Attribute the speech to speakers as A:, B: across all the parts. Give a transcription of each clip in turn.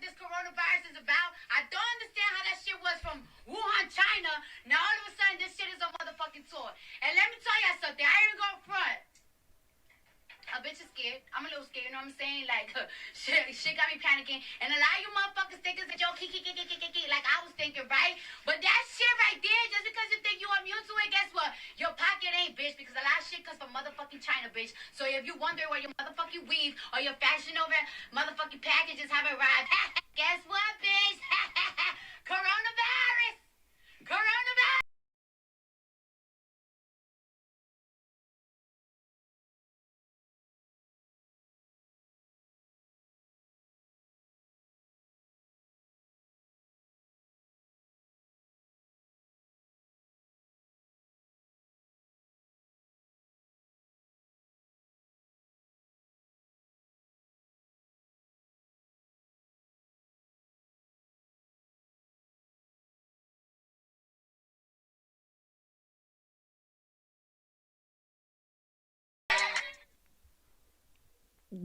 A: what this coronavirus is about. I don't understand how that shit was from Wuhan, China. Now all of a sudden this shit is on motherfucking tour. And let me tell y'all something. I ain't even gonna front. A bitch is scared. I'm a little scared, you know what I'm saying? Like, shit got me panicking. And a lot of you motherfuckers think it's a joke, like I was thinking, right? But that shit right there, just because you think you immune to it, guess what? Your pocket ain't, bitch, because a lot of shit comes from motherfucking China, bitch. So if you wonder where your motherfucking weave or your fashion over motherfucking packages have arrived, guess what, bitch? Coronavirus! Coronavirus!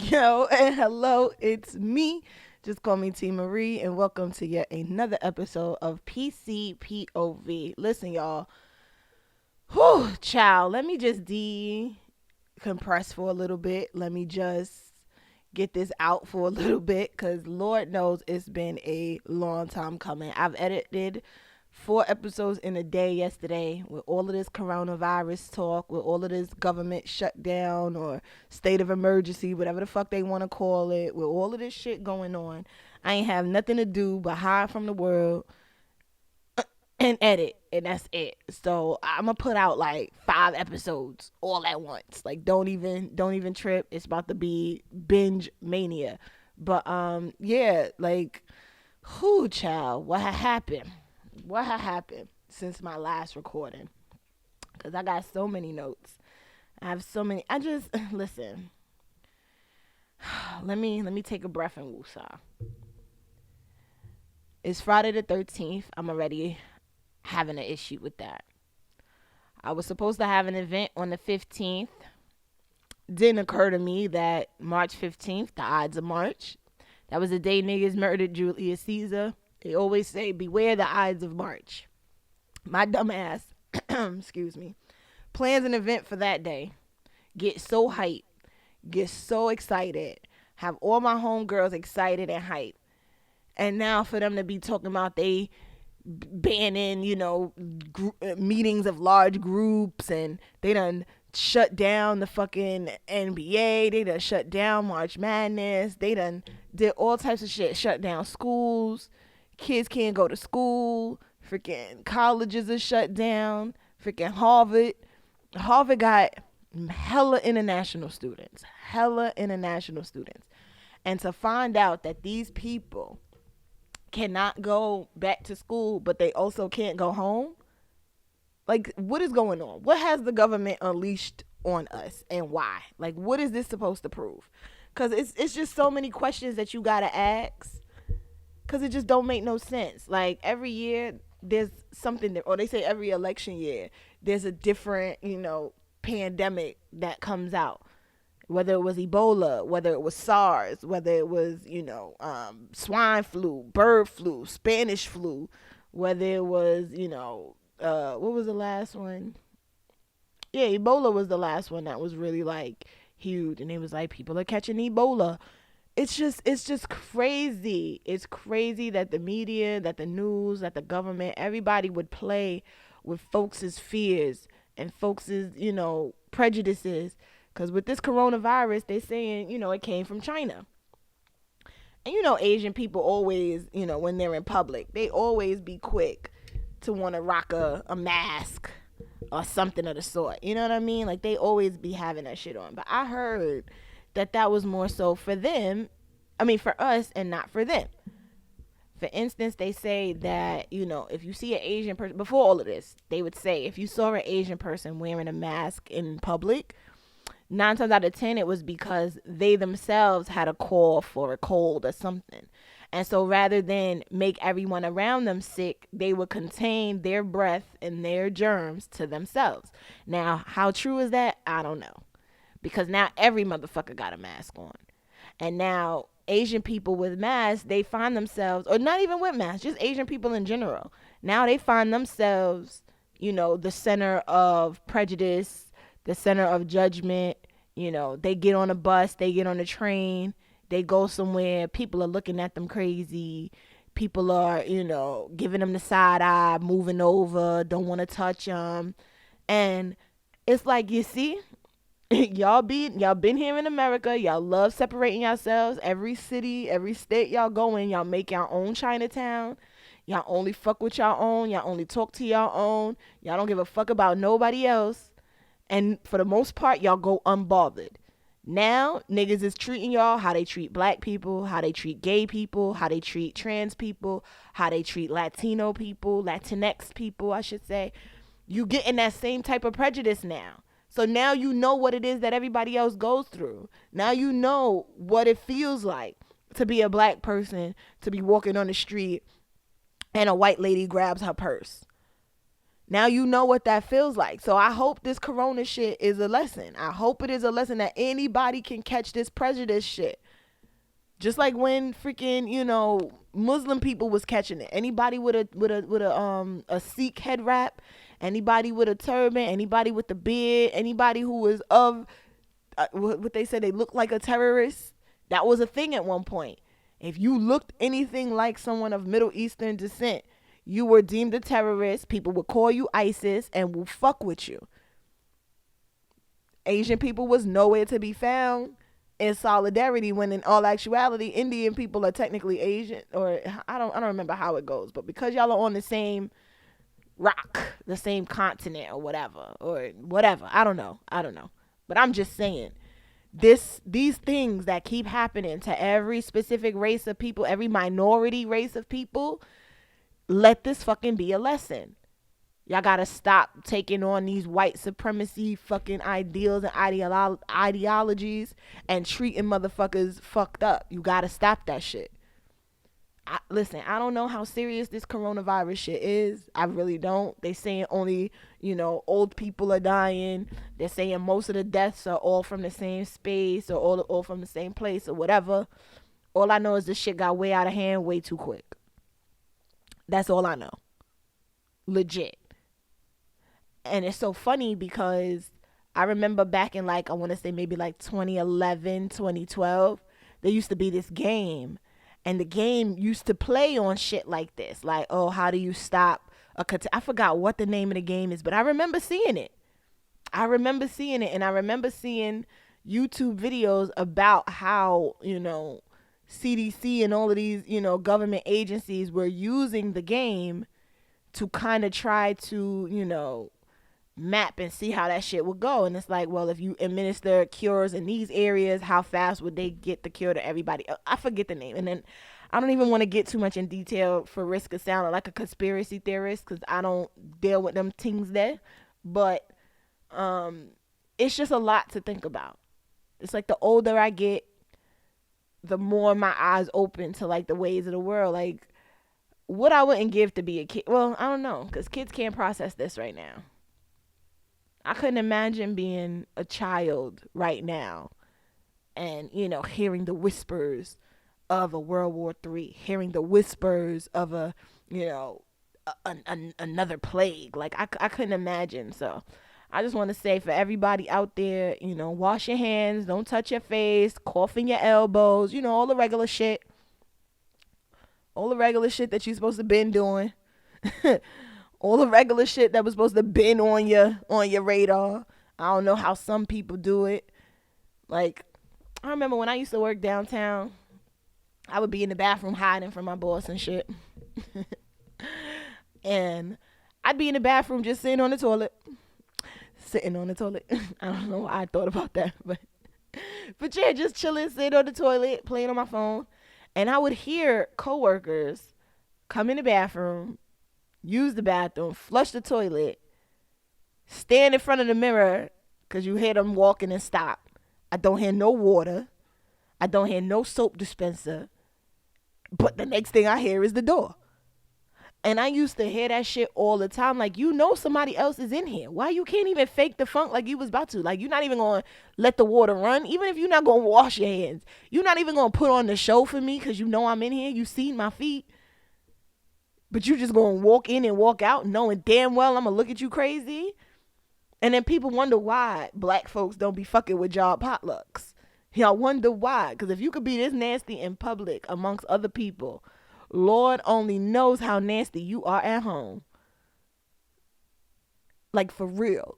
B: Yo, and hello, it's me. Just call me T Marie, and welcome to yet another episode of PCPOV. Listen, y'all. Whew, child, let me just decompress for a little bit. Let me just get this out for a little bit, because Lord knows it's been a long time coming. I've edited 4 episodes in a day yesterday with all of this coronavirus talk, with all of this government shutdown or state of emergency, whatever the fuck they want to call it, with all of this shit going on. I ain't have nothing to do but hide from the world and edit, and that's it. So I'm gonna put out like 5 episodes all at once. Like don't even trip. It's about to be binge mania. But yeah, like who child, what happened? What happened since my last recording? Because I got so many notes. I have so many. I just listen. Let me take a breath and woosah. It's Friday the 13th. I'm already having an issue with that. I was supposed to have an event on the 15th. Didn't occur to me that March 15th, the Ides of March, that was the day niggas murdered Julius Caesar. They always say, beware the Ides of March. My dumb ass, excuse me, plans an event for that day. Get so hyped. Get so excited. Have all my homegirls excited and hyped. And now for them to be talking about they banning, meetings of large groups, and they done shut down the fucking NBA. They done shut down March Madness. They done did all types of shit. Shut down schools. Kids can't go to school. Freaking colleges are shut down. Freaking Harvard. Harvard got hella international students. Hella international students. And to find out that these people cannot go back to school, but they also can't go home. Like, what is going on? What has the government unleashed on us, and why? Like, what is this supposed to prove? Because it's just so many questions that you gotta ask, because it just don't make no sense. Like, every year there's something that, or they say every election year there's a different pandemic that comes out, whether it was Ebola, whether it was SARS, whether it was swine flu, bird flu, Spanish flu, whether it was what was the last one? Yeah, Ebola was the last one that was really like huge, and it was like people are catching Ebola. It's just crazy. It's crazy that the media, that the news, that the government, everybody would play with folks' fears and folks' prejudices. Because with this coronavirus, they're saying it came from China. And Asian people always, when they're in public, they always be quick to want to rock a mask or something of the sort. You know what I mean? Like, they always be having that shit on. But I heard that was more so for them. I mean, for us, and not for them. For instance, they say that, if you see an Asian person, before all of this, they would say if you saw an Asian person wearing a mask in public, 9 times out of 10, it was because they themselves had a cough or a cold or something. And so rather than make everyone around them sick, they would contain their breath and their germs to themselves. Now, how true is that? I don't know. Because now every motherfucker got a mask on. And now Asian people with masks, they find themselves, or not even with masks, just Asian people in general. Now they find themselves, the center of prejudice, the center of judgment. They get on a bus, they get on a train, they go somewhere, people are looking at them crazy. People are, giving them the side eye, moving over, don't want to touch them. And it's like, you see, y'all been here in America. Y'all love separating yourselves. Every city, every state y'all go in, y'all make your own Chinatown. Y'all only fuck with y'all own. Y'all only talk to y'all own. Y'all don't give a fuck about nobody else. And for the most part, y'all go unbothered. Now, niggas is treating y'all how they treat black people, how they treat gay people, how they treat trans people, how they treat Latino people, Latinx people, I should say. You getting that same type of prejudice now. So now you know what it is that everybody else goes through. Now you know what it feels like to be a black person, to be walking on the street and a white lady grabs her purse. Now you know what that feels like. So I hope this corona shit is a lesson. I hope it is a lesson that anybody can catch this prejudice shit. Just like when freaking, Muslim people was catching it. Anybody with a Sikh head wrap, anybody with a turban, anybody with the beard, anybody who was of what they said they looked like a terrorist. That was a thing at one point. If you looked anything like someone of Middle Eastern descent, you were deemed a terrorist. People would call you ISIS and will fuck with you. Asian people was nowhere to be found in solidarity, when in all actuality, Indian people are technically Asian, or I don't remember how it goes, but because y'all are on the same rock, the same continent or whatever, I don't know. But I'm just saying, these things that keep happening to every specific race of people, every minority race of people, let this fucking be a lesson. Y'all gotta stop taking on these white supremacy fucking ideals and ideologies and treating motherfuckers fucked up. You gotta stop that shit. Listen, I don't know how serious this coronavirus shit is. I really don't. They saying only, old people are dying. They're saying most of the deaths are all from the same space, or all from the same place, or whatever. All I know is this shit got way out of hand way too quick. That's all I know. Legit. And it's so funny because I remember back in I want to say maybe 2011, 2012, there used to be this game. And the game used to play on shit like this. Like, oh, how do you stop I forgot what the name of the game is, but I remember seeing it. And I remember seeing YouTube videos about how, CDC and all of these, government agencies were using the game to kind of try to, map and see how that shit would go. And it's like, well, if you administer cures in these areas, how fast would they get the cure to everybody? I forget the name. And then I don't even want to get too much in detail for risk of sounding like a conspiracy theorist, because I don't deal with them things there. But it's just a lot to think about. It's like the older I get, the more my eyes open to the ways of the world. Like, what I wouldn't give to be a kid. Well, I don't know, because kids can't process this right now. I couldn't imagine being a child right now and, hearing the whispers of a World War III, hearing the whispers of another plague. I couldn't imagine. So I just want to say, for everybody out there, wash your hands, don't touch your face, cough in your elbows, all the regular shit. All the regular shit that you're supposed to been doing. All the regular shit that was supposed to been on your radar. I don't know how some people do it. I remember when I used to work downtown, I would be in the bathroom hiding from my boss and shit. And I'd be in the bathroom just sitting on the toilet. I don't know why I thought about that, but yeah, just chilling, sitting on the toilet, playing on my phone. And I would hear coworkers come in the bathroom, use the bathroom, flush the toilet, stand in front of the mirror, because you hear them walking and stop. I don't hear no water. I don't hear no soap dispenser. But the next thing I hear is the door. And I used to hear that shit all the time. Like, you know somebody else is in here. Why you can't even fake the funk like you was about to? Like, you're not even going to let the water run. Even if you're not going to wash your hands. You're not even going to put on the show for me because you know I'm in here. You seen my feet. But you just going to walk in and walk out knowing damn well I'm going to look at you crazy. And then people wonder why black folks don't be fucking with y'all potlucks. Y'all wonder why. Because if you could be this nasty in public amongst other people, Lord only knows how nasty you are at home. Like, for real.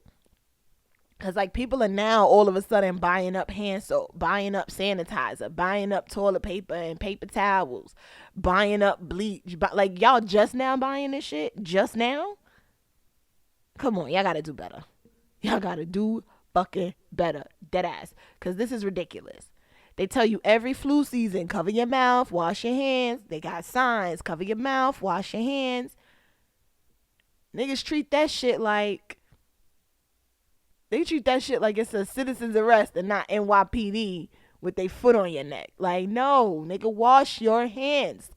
B: Because, like, people are now all of a sudden buying up hand soap, buying up sanitizer, buying up toilet paper and paper towels, buying up bleach. Like, y'all just now buying this shit? Just now? Come on, y'all got to do better. Y'all got to do fucking better. Deadass. Because this is ridiculous. They tell you every flu season, cover your mouth, wash your hands. They got signs, cover your mouth, wash your hands. Niggas treat that shit like, it's a citizen's arrest and not NYPD with their foot on your neck. Like, no, nigga, wash your hands.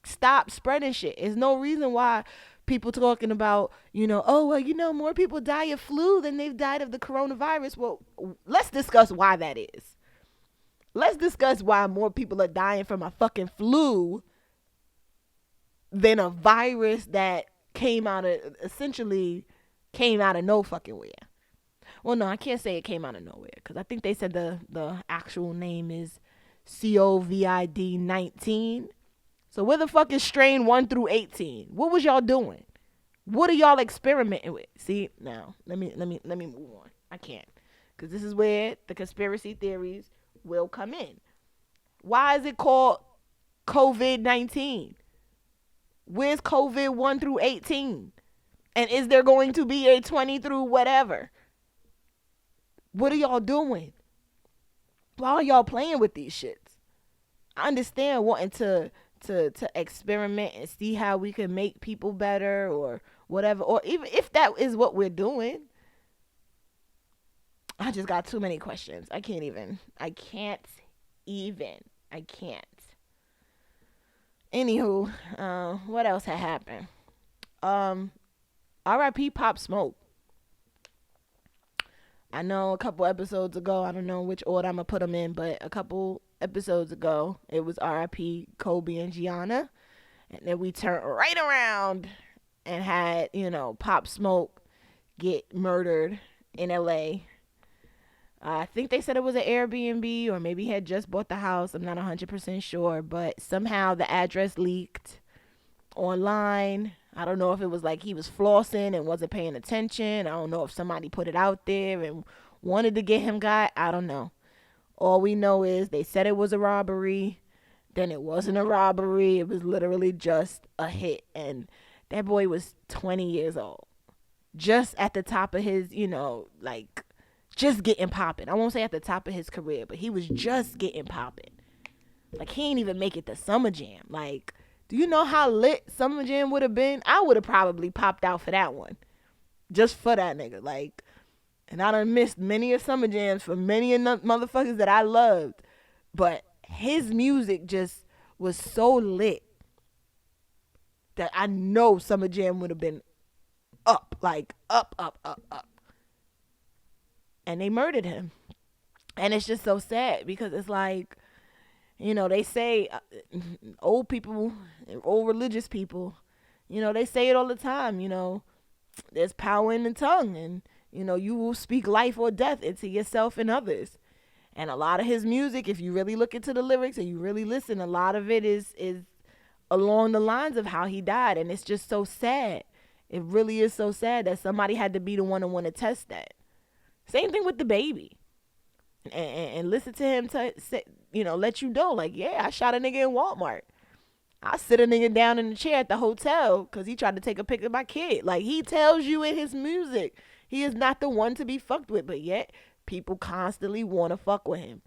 B: Stop spreading shit. There's no reason why people talking about, more people die of flu than they've died of the coronavirus. Well, let's discuss why that is. Let's discuss why more people are dying from a fucking flu than a virus that came out of no fucking where. Well, no, I can't say it came out of nowhere because I think they said the actual name is COVID-19. So where the fuck is strain 1 through 18? What was y'all doing? What are y'all experimenting with? See, now let me move on. I can't, because this is where the conspiracy theories will come in. Why is it called COVID-19? Where's COVID 1 through 18? And is there going to be a 20 through whatever? What are y'all doing? Why are y'all playing with these shits? I understand wanting to experiment and see how we can make people better or whatever, or even if that is what we're doing. I just got too many questions. I can't. Anywho, what else had happened? R.I.P. Pop Smoke. I know a couple episodes ago, I don't know which order I'm going to put them in, but a couple episodes ago, it was R.I.P. Kobe and Gianna. And then we turned right around and had, Pop Smoke get murdered in L.A. I think they said it was an Airbnb or maybe he had just bought the house. I'm not 100% sure, but somehow the address leaked online. I don't know if it was like he was flossing and wasn't paying attention. I don't know if somebody put it out there and wanted to get him got. I don't know. All we know is they said it was a robbery. Then it wasn't a robbery. It was literally just a hit. And that boy was 20 years old. Just at the top of his, just getting popping. I won't say at the top of his career, but he was just getting popping. Like, he ain't even make it to Summer Jam. Like, do you know how lit Summer Jam would have been? I would have probably popped out for that one. Just for that nigga. Like, and I done missed many of Summer Jams for many of motherfuckers that I loved. But his music just was so lit that I know Summer Jam would have been up. Like, up. And they murdered him. And it's just so sad because it's like, they say old people, old religious people, they say it all the time, there's power in the tongue and, you will speak life or death into yourself and others. And a lot of his music, if you really look into the lyrics and you really listen, a lot of it is along the lines of how he died. And it's just so sad. It really is so sad that somebody had to be the one to want to test that. Same thing with the baby. And listen to him let you know, like, yeah, I shot a nigga in Walmart. I sit a nigga down in the chair at the hotel because he tried to take a pic of my kid. Like, he tells you in his music he is not the one to be fucked with, but yet people constantly want to fuck with him.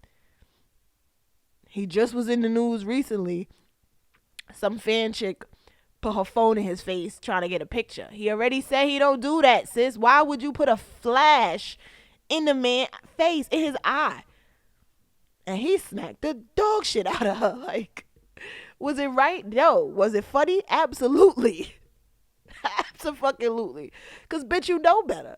B: He just was in the news recently. Some fan chick put her phone in his face trying to get a picture. He already said he don't do that, sis. Why would you put a flash in the man's face, in his eye? And he smacked the dog shit out of her. Like, was it right? No. Was it funny? Absolutely. Absolutely. Because, bitch, you know better.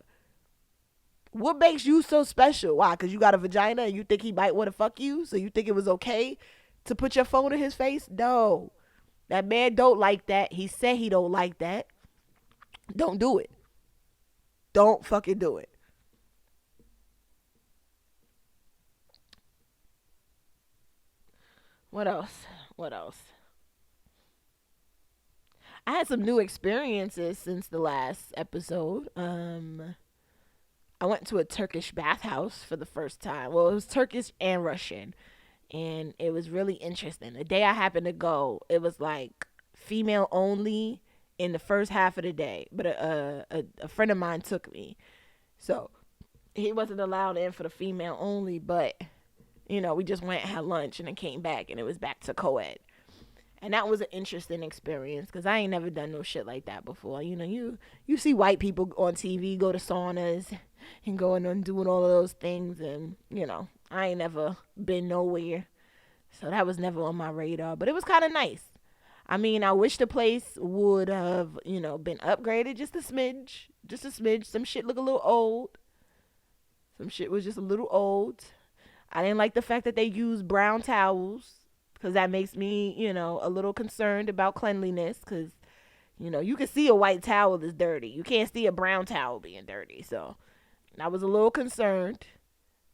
B: What makes you so special? Why? Because you got a vagina and you think he might want to fuck you? So you think it was okay to put your phone in his face? No. That man don't like that. He said he don't like that. Don't do it. Don't fucking do it. What else? What else? I had some new experiences since the last episode. I went to a Turkish bathhouse for the first time. Well, it was Turkish and Russian, and it was really interesting. The day I happened to go, it was like female only in the first half of the day, but a friend of mine took me, so he wasn't allowed in for the female only. But we just went and had lunch and then came back, and it was back to co-ed. And that was an interesting experience because I ain't never done no shit like that before. You see white people on TV go to saunas and going and doing all of those things, and I ain't never been nowhere, so that was never on my radar. But it was kind of nice. I mean, I wish the place would have been upgraded just a smidge, just a smidge. Some shit look a little old. Some shit was just a little old. I didn't like the fact that they used brown towels because that makes me, a little concerned about cleanliness because, you can see a white towel that's dirty. You can't see a brown towel being dirty. So I was a little concerned.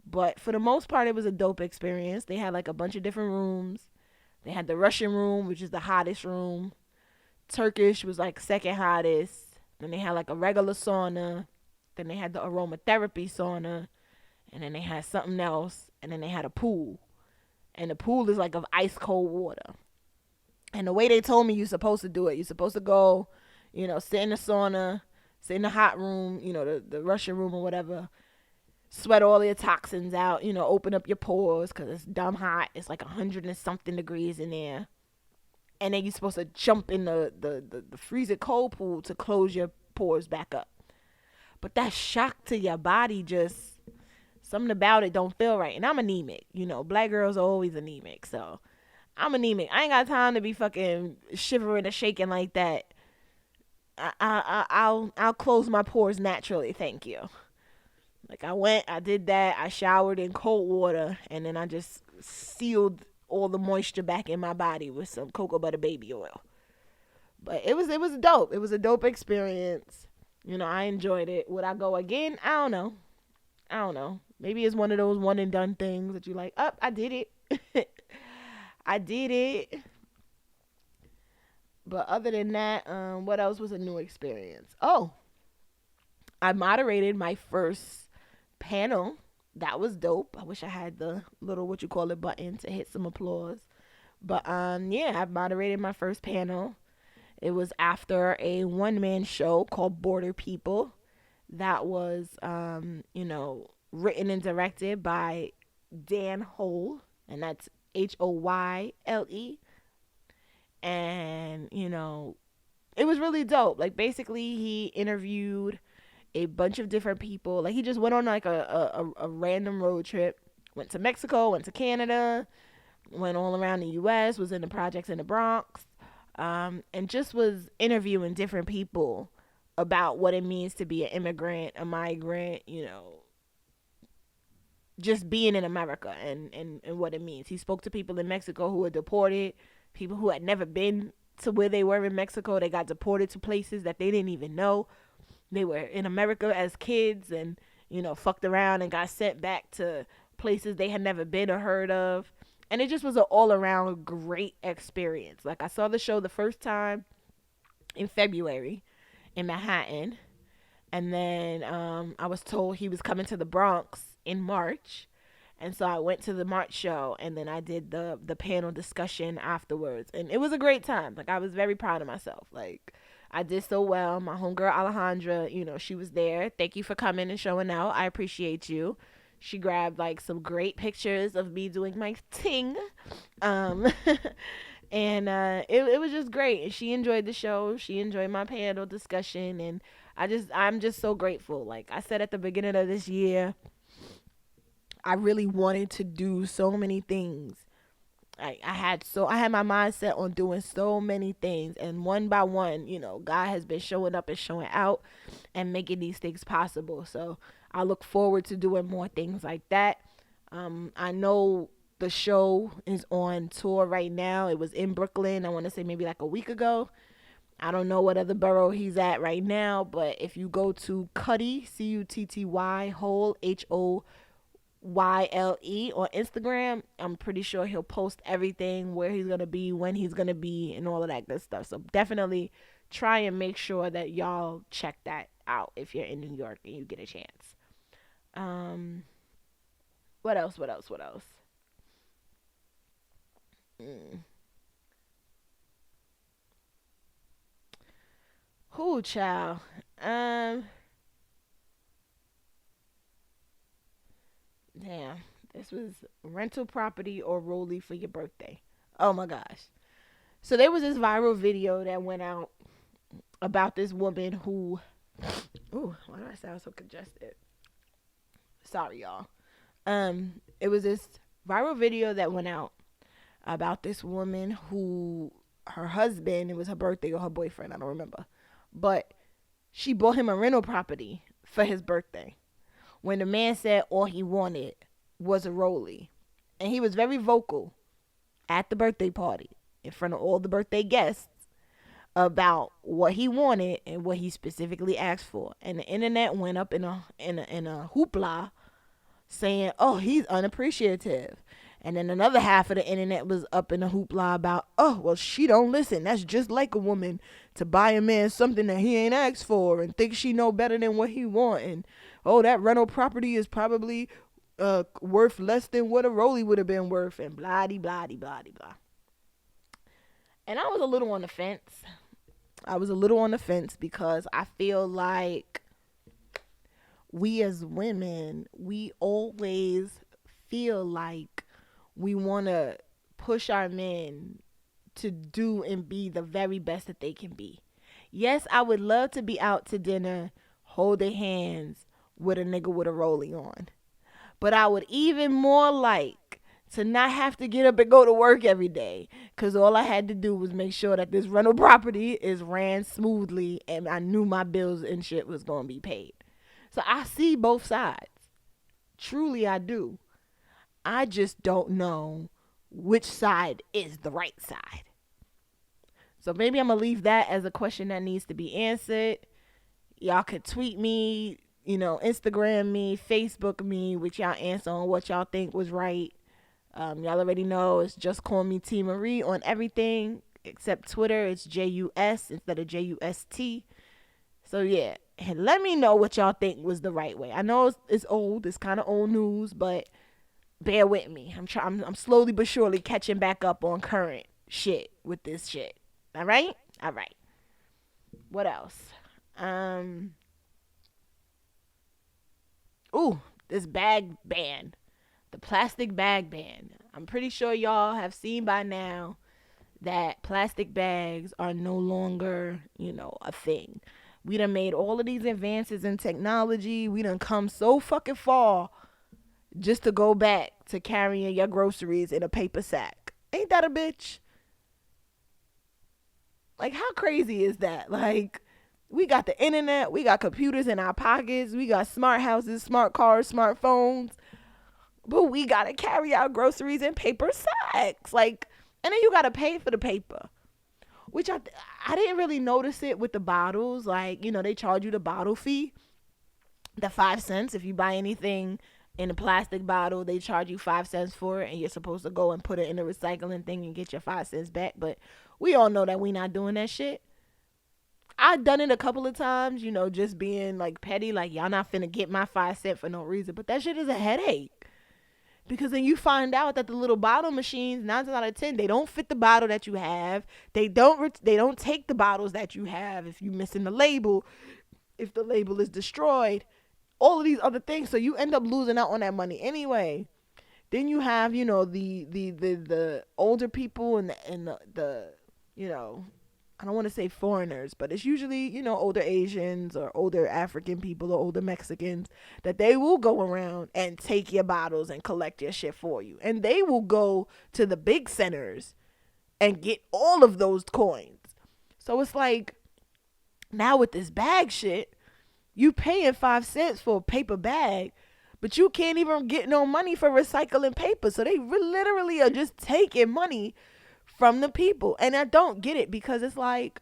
B: But for the most part, it was a dope experience. They had like a bunch of different rooms. They had the Russian room, which is the hottest room. Turkish was like second hottest. Then they had like a regular sauna. Then they had the aromatherapy sauna. And then they had something else. And then they had a pool. And the pool is like of ice cold water. And the way they told me you're supposed to do it, you're supposed to go, sit in the sauna, sit in the hot room, the Russian room or whatever, sweat all your toxins out, open up your pores because it's dumb hot. It's like 100 and something degrees in there. And then you're supposed to jump in the freezing cold pool to close your pores back up. But that shock to your body just, something about it don't feel right. And I'm anemic. Black girls are always anemic. So I'm anemic. I ain't got time to be fucking shivering and shaking like that. I'll close my pores naturally. Thank you. Like I did that. I showered in cold water, and then I just sealed all the moisture back in my body with some cocoa butter baby oil. But it was dope. It was a dope experience. I enjoyed it. Would I go again? I don't know. Maybe it's one of those one and done things that you like, I did it. I did it. But other than that, what else was a new experience? Oh, I moderated my first panel. That was dope. I wish I had the little what you call it button to hit some applause. But yeah, I moderated my first panel. It was after a one man show called Border People. That was written and directed by Dan Hole, and that's Hoyle. And it was really dope. Like basically he interviewed a bunch of different people. Like he just went on like a random road trip, went to Mexico, went to Canada, went all around the US, was in the projects in the Bronx, and just was interviewing different people about what it means to be an immigrant, a migrant, just being in America and what it means. He spoke to people in Mexico who were deported, people who had never been to where they were in Mexico. They got deported to places that they didn't even know. They were in America as kids and, fucked around and got sent back to places they had never been or heard of. And it just was an all around great experience. Like I saw the show the first time in February in Manhattan. And then I was told he was coming to the Bronx in March. And so I went to the March show, and then I did the panel discussion afterwards. And it was a great time. Like, I was very proud of myself. Like, I did so well. My homegirl Alejandra, she was there. Thank you for coming and showing out. I appreciate you. She grabbed, like, some great pictures of me doing my thing. And it was just great. And she enjoyed the show. She enjoyed my panel discussion. And I'm just so grateful. Like I said at the beginning of this year, I really wanted to do so many things I had my mindset on doing so many things, and one by one, God has been showing up and showing out and making these things possible. So I look forward to doing more things like that. I know the show is on tour right now. It was in Brooklyn, I want to say maybe like a week ago. I don't know what other borough he's at right now, but if you go to Cutty, Cutty, whole HOYLE on Instagram, I'm pretty sure he'll post everything, where he's gonna be, when he's gonna be, and all of that good stuff. So definitely try and make sure that y'all check that out if you're in New York and you get a chance. Um, what else? What else? What else? Mm. Who, child? Um, Damn. This was rental property or rollie for your birthday. Oh my gosh. So there was this viral video that went out about this woman who. Ooh, why do I sound so congested? Sorry, y'all. It was this viral video that went out about this woman who, her husband, it was her birthday or her boyfriend, I don't remember, but she bought him a rental property for his birthday when the man said all he wanted was a rollie. And he was very vocal at the birthday party in front of all the birthday guests about what he wanted and what he specifically asked for. And the internet went up in a hoopla saying, "Oh, he's unappreciative." And then another half of the internet was up in a hoopla about, "Oh, well, she don't listen. That's just like a woman to buy a man something that he ain't asked for and think she know better than what he want. And oh, that rental property is probably worth less than what a rollie would have been worth," and blah de blah de blah de blah. And I was a little on the fence. I was a little on the fence because I feel like we as women, we always feel like we want to push our men to do and be the very best that they can be. Yes, I would love to be out to dinner, holding hands with a nigga with a rollie on. But I would even more like to not have to get up and go to work every day, because all I had to do was make sure that this rental property is ran smoothly and I knew my bills and shit was going to be paid. So I see both sides. Truly, I do. I just don't know which side is the right side. So maybe I'm going to leave that as a question that needs to be answered. Y'all could tweet me, Instagram me, Facebook me with y'all answer on what y'all think was right. Y'all already know it's just call me T Marie on everything except Twitter. It's JUS instead of JUST. So yeah, and let me know what y'all think was the right way. I know it's old, it's kind of old news, but bear with me. I'm slowly but surely catching back up on current shit with this shit. All right, all right. What else? Ooh, this bag ban, the plastic bag ban. I'm pretty sure y'all have seen by now that plastic bags are no longer, a thing. We done made all of these advances in technology. We done come so fucking far just to go back to carrying your groceries in a paper sack. Ain't that a bitch? Like, how crazy is that? Like, we got the internet, we got computers in our pockets, we got smart houses, smart cars, smartphones, but we gotta carry our groceries in paper sacks. Like, and then you gotta pay for the paper, which I didn't really notice it with the bottles. Like, they charge you the bottle fee, the 5 cents. If you buy anything in a plastic bottle, they charge you 5 cents for it, and you're supposed to go and put it in the recycling thing and get your 5 cents back. But we all know that we not doing that shit. I've done it a couple of times, just being like petty, like y'all not finna get my 5 cent for no reason. But that shit is a headache. Because then you find out that the little bottle machines, 9 out of 10, they don't fit the bottle that you have. They don't take the bottles that you have if you missing the label, if the label is destroyed, all of these other things. So you end up losing out on that money anyway. Then you have, the older people and the I don't want to say foreigners, but it's usually, older Asians or older African people or older Mexicans, that they will go around and take your bottles and collect your shit for you. And they will go to the big centers and get all of those coins. So it's like, now with this bag shit, you paying 5 cents for a paper bag, but you can't even get no money for recycling paper. So they literally are just taking money from the people. And I don't get it, because it's like,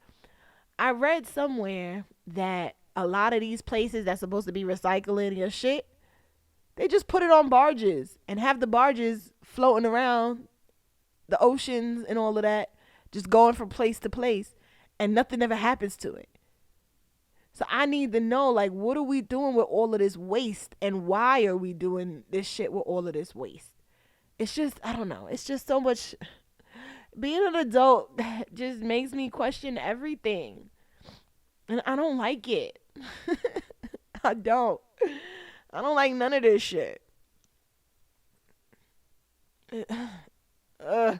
B: I read somewhere that a lot of these places that's supposed to be recycling your shit, they just put it on barges and have the barges floating around the oceans and all of that, just going from place to place, and nothing ever happens to it. So I need to know, like, what are we doing with all of this waste, and why are we doing this shit with all of this waste? It's just, I don't know. It's just so much. Being an adult just makes me question everything. And I don't like it. I don't. I don't like none of this shit. I'm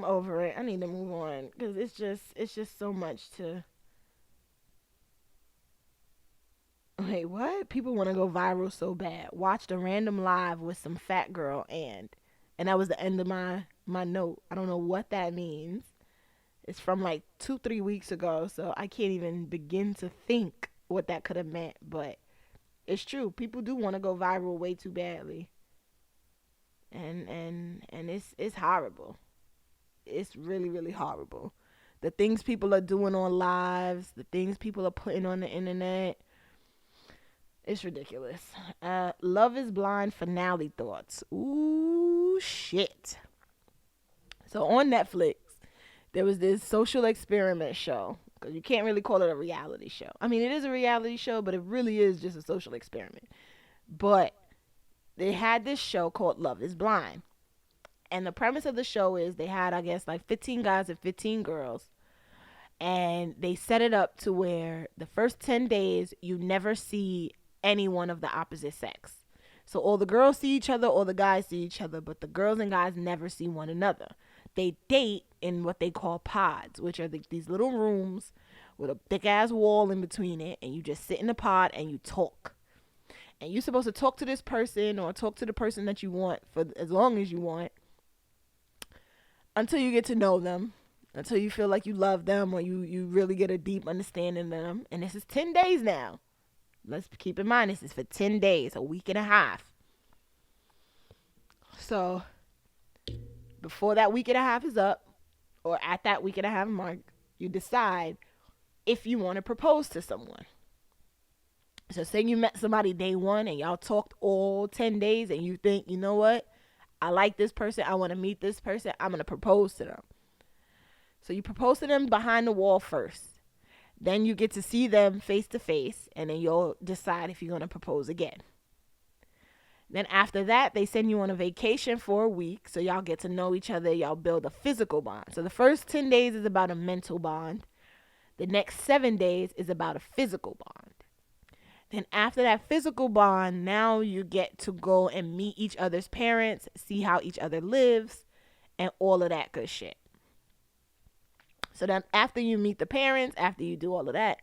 B: over it. I need to move on, because it's just so much to. Wait, what? People want to go viral so bad. Watched a random live with some fat girl, and that was the end of my note. I don't know what that means. It's from like 2-3 weeks ago, so I can't even begin to think what that could have meant. But it's true. People do want to go viral way too badly, and it's horrible. It's really, really horrible. The things people are doing on lives, the things people are putting on the internet. It's ridiculous. Love is Blind finale thoughts. Ooh, shit. So on Netflix, there was this social experiment show. Because you can't really call it a reality show. I mean, it is a reality show, but it really is just a social experiment. But they had this show called Love is Blind. And the premise of the show is they had, I guess, like 15 guys and 15 girls. And they set it up to where the first 10 days, you never see anyone of the opposite sex. So all the girls see each other, all the guys see each other, but the girls and guys never see one another. They date in what they call pods, which are these little rooms with a thick ass wall in between it, and you just sit in the pod and you talk. And you're supposed to talk to this person or talk to the person that you want for as long as you want, until you get to know them, until you feel like you love them, or you really get a deep understanding of them. And this is 10 days now. Let's keep in mind, this is for 10 days, a week and a half. So before that week and a half is up, or at that week and a half mark, you decide if you want to propose to someone. So say you met somebody day one and y'all talked all 10 days and you think, you know what? I like this person. I want to meet this person. I'm going to propose to them. So you propose to them behind the wall first. Then you get to see them face to face, and then you'll decide if you're going to propose again. Then after that, they send you on a vacation for a week, so y'all get to know each other. Y'all build a physical bond. So the first 10 days is about a mental bond. The next 7 days is about a physical bond. Then after that physical bond, now you get to go and meet each other's parents, see how each other lives, and all of that good shit. So then after you meet the parents, after you do all of that,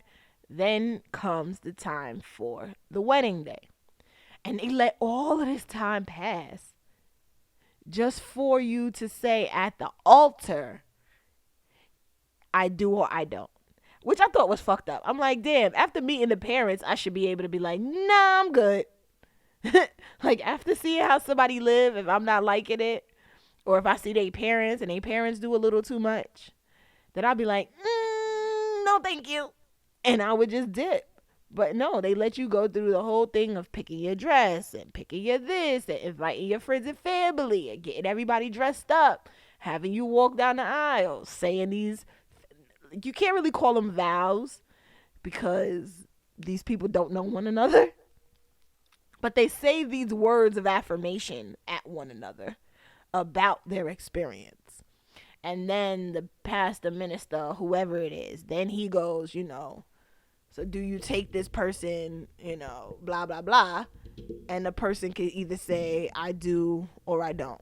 B: then comes the time for the wedding day. And they let all of this time pass just for you to say at the altar, I do or I don't. Which I thought was fucked up. I'm like, damn, after meeting the parents, I should be able to be like, nah, I'm good. Like, after seeing how somebody live, if I'm not liking it, or if I see their parents and their parents do a little too much, then I'll be like, no, thank you. And I would just dip. But no, they let you go through the whole thing of picking your dress and picking your this and inviting your friends and family and getting everybody dressed up, having you walk down the aisle, saying these, you can't really call them vows because these people don't know one another. But they say these words of affirmation at one another about their experience. And then the pastor, minister, whoever it is, then he goes, so do you take this person, blah, blah, blah. And the person can either say, I do or I don't.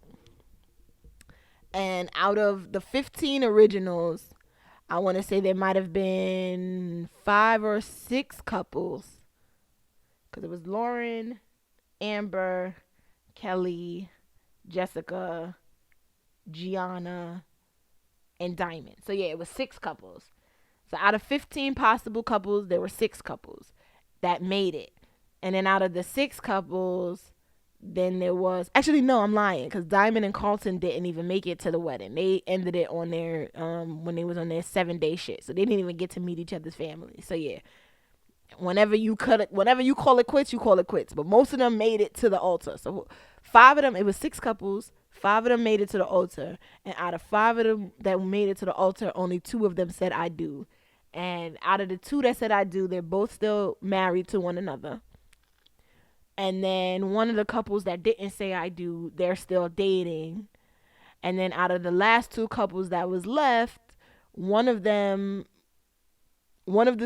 B: And out of the 15 originals, I want to say there might have been 5 or 6 couples. Because it was Lauren, Amber, Kelly, Jessica, Gianna, and Diamond. So yeah, it was 6 couples. So out of 15 possible couples, there were 6 couples that made it. And then out of the 6 couples, then there was, actually no, I'm lying, because Diamond and Carlton didn't even make it to the wedding. They ended it on their when they was on their 7-day shit. So they didn't even get to meet each other's families. So yeah. Whenever you call it quits, you call it quits. But most of them made it to the altar. So 5 of them, it was 6 couples. 5 of them made it to the altar. And out of 5 of them that made it to the altar, only 2 of them said I do. And out of the 2 that said I do, they're both still married to one another. And then one of the couples that didn't say I do, they're still dating. And then out of the last 2 couples that was left, one of the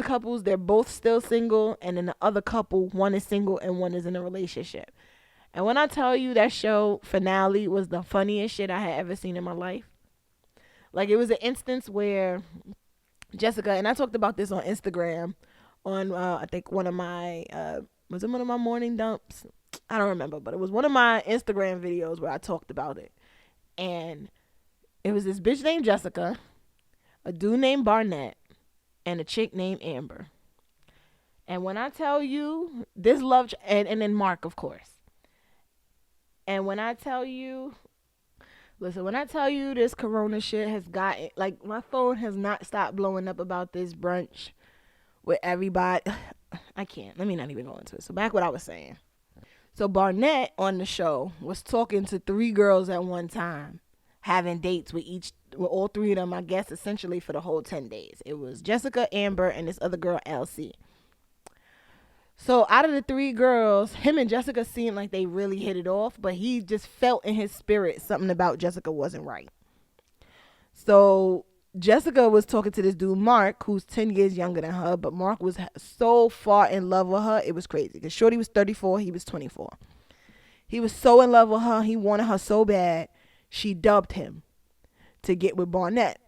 B: couples, they're both still single, and then the other couple, one is single and one is in a relationship. And when I tell you that show finale was the funniest shit I had ever seen in my life. Like, it was an instance where Jessica, and I talked about this on Instagram on, I think one of my, was it one of my morning dumps? I don't remember, but it was one of my Instagram videos where I talked about it. And it was this bitch named Jessica, a dude named Barnett, and a chick named Amber. And when I tell you this love, and then Mark, of course. And when I tell you, listen, when I tell you this corona shit has gotten, like, my phone has not stopped blowing up about this brunch with everybody. I can't. Let me not even go into it. So back what I was saying. So Barnett on the show was talking to 3 girls at one time, having dates with all 3 of them, I guess, essentially for the whole 10 days. It was Jessica, Amber, and this other girl, LC. So out of the 3 girls, him and Jessica seemed like they really hit it off, but he just felt in his spirit something about Jessica wasn't right. So Jessica was talking to this dude, Mark, who's 10 years younger than her, but Mark was so far in love with her, it was crazy. Because Shorty was 34, he was 24. He was so in love with her, he wanted her so bad, she dubbed him to get with Barnett.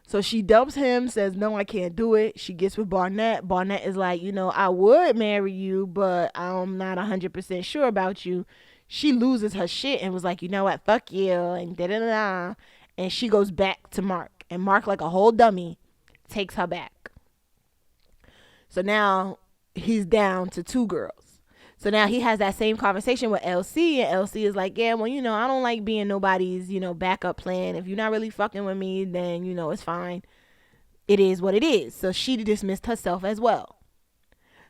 B: So she dubs him, says, no, I can't do it. She gets with Barnett. Barnett is like, I would marry you, but I'm not 100% sure about you. She loses her shit and was like, you know what, fuck you, and da-da-da-da. And she goes back to Mark. And Mark, like a whole dummy, takes her back. So now he's down to 2 girls. So now he has that same conversation with LC, and LC is like, yeah, well, I don't like being nobody's, backup plan. If you're not really fucking with me, then, it's fine. It is what it is. So she dismissed herself as well.